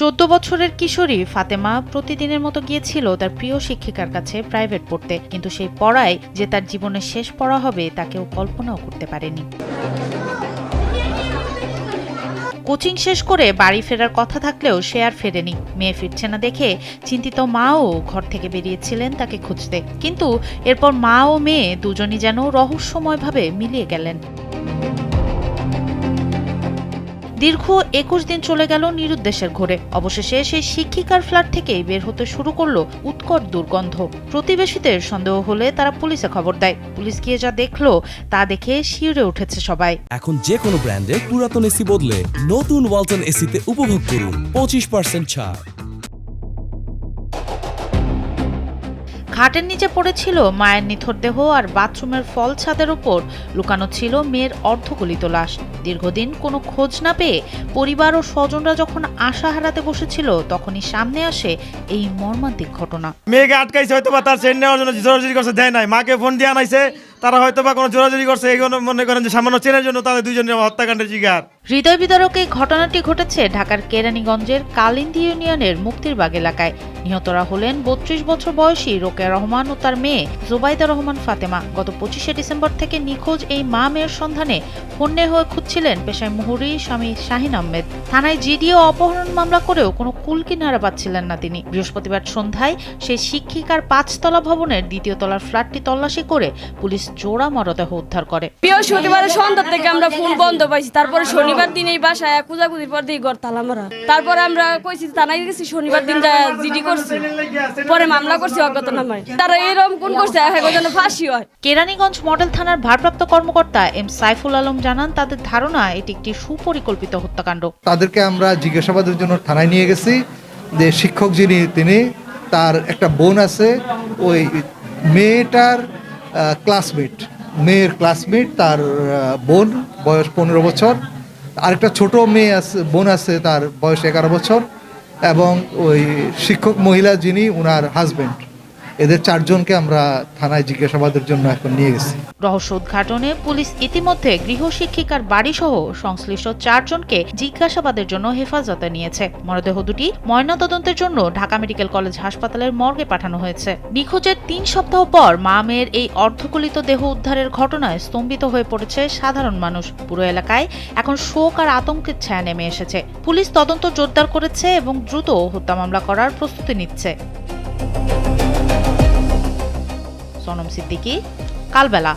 14 বছরের কিশোরী ফাতেমা প্রতিদিনের মতো গিয়েছিল তার প্রিয় শিক্ষিকার কাছে প্রাইভেট পড়তে, কিন্তু সেই পড়ায় যে তার জীবনের শেষ পড়া হবে তা কেউ কল্পনাও করতে পারেনি। কোচিং শেষ করে বাড়ি ফেরার কথা থাকলেও সে আর ফেরেনি। মেয়ে ফিরছে না দেখে চিন্তিত মাও ঘর থেকে বেরিয়েছিলেন তাকে খুঁজতে, কিন্তু এরপর মা ও মেয়ে দুজনই যেন রহস্যময়ভাবে মিলিয়ে গেলেন। দীর্ঘ 21 দিন চলে গেল নিরুদ্দেশের ঘোরে। অবশেষে সেই শিক্ষিকার ফ্ল্যাট থেকেই বের হতে শুরু করলো উৎকট দুর্গন্ধ। প্রতিবেশীদের সন্দেহ হলে তারা পুলিশে খবর দেয়। পুলিশ গিয়ে যা দেখলো তা দেখে শিউরে উঠেছে সবাই। এখন যে কোনো ব্র্যান্ডের পুরাতন এসি বদলে নতুন ওয়ালটন এসিতে উপভোগ করুন 25% ছাড়। খাটের নিচে পড়েছিল মায়ের নিথর দেহ, আর বাথরুমের ফল ছাদের উপর লুকানো ছিল মেয়ের অর্ধগলিত লাশ। দীর্ঘদিন কোনো খোঁজ না পেয়ে পরিবার ও স্বজনরা যখন আশা হারাতে বসেছিল, তখনই সামনে আসে এই মর্মান্তিক ঘটনা। মেয়েকে আটকাইছে, হয়তো বা তার চেন নেওয়ার জন্য জোরাজুরি করছে, দেয় নাই। মাকে ফোন দিয়ে আনাইছে, তারা হয়তো বা কোনো জোরাজুরি করছে, এইগুলো মনে করেন যে সামান্য চেনের জন্য তাদের দুইজনের হত্যাকাণ্ডের শিকার। হৃদয় বিদারক এই ঘটনাটি ঘটেছে ঢাকার কেরানীগঞ্জের কালিন্দী ইউনিয়নের মুক্তিরবাগ এলাকায়। নিহতরা হলেন 32 বছর বয়সী রোকেয়া রহমান ও তার মেয়ে জুবাইদা রহমান ফাতেমা। গত 25শে ডিসেম্বর থেকে নিখোঁজ এই মা মেয়ের সন্ধানে হন্যে হয়ে খুঁজছিলেন পেশায় মুহুরী স্বামী শাহিন আহমেদ। থানায় জিডি ও অপহরণ মামলা করেও কোনো কুল কিনারা পাচ্ছিলেন না তিনি। বৃহস্পতিবার সন্ধ্যায় সেই শিক্ষিকার 5তলা ভবনের 2য় তলার ফ্ল্যাটটি তল্লাশি করে পুলিশ জোড়া মরদেহ উদ্ধার করে। বৃহস্পতিবারের সন্ধ্যা থেকে আমরা ফোন বন্ধ পাইছি, তারপরে শনিবার দিন এই বাসায় খোঁজাখুঁজির পর দিয়ে ঘর তালা মারা। তারপরে আমরা কইছি থানায় গেছি, শনিবার দিন জিডি করছি, পরে মামলা করছি অজ্ঞাতনামায়। তারা এরকম কোন করছে যেন ফাঁসি হয়। কেরানীগঞ্জ মডেল থানার ভারপ্রাপ্ত কর্মকর্তা এম সাইফুল আলম জানান, তাদের ধারণা এটি একটি সুপরিকল্পিত হত্যাকাণ্ড। তাদেরকে আমরা জিজ্ঞাসাবাদের জন্য থানায় নিয়ে গেছি। যে শিক্ষক যিনি, তিনি তার একটা বোন আছে, ওই মেয়েটার ক্লাসমেট, মেয়ের ক্লাসমেট, তার বোন বয়স 15 বছর, আরেকটা ছোট মেয়ে আছে, বোন আছে, তার বয়স 11 বছর, এবং ওই শিক্ষক মহিলা যিনি, ওনার হাজবেন্ড। এদের 4 জনকে আমরা থানায় জিজ্ঞাসাবাদের জন্য এখন নিয়ে গেছি। রহস্য উদ্ঘাটনে পুলিশ ইতিমধ্যে গৃহশিক্ষিকার বাড়িসহ সংশ্লিষ্ট 4 জনকে জিজ্ঞাসাবাদের জন্য হেফাজতে নিয়েছে। মরদেহ দুটি ময়নাতদন্তের জন্য ঢাকা মেডিকেল কলেজ হাসপাতালের মর্গে পাঠানো হয়েছে। নিখোঁজের 3 সপ্তাহ পর মা মেয়ের এই অর্ধগলিত দেহ উদ্ধারের ঘটনায় স্তম্ভিত হয়ে পড়েছে সাধারণ মানুষ। পুরো এলাকায় এখন শোক আর আতঙ্কের ছায়া নেমে এসেছে। পুলিশ তদন্ত জোরদার করেছে এবং দ্রুত হত্যা মামলা করার প্রস্তুতি নিচ্ছে। সনম সিদ্দিকী, কালবেলা।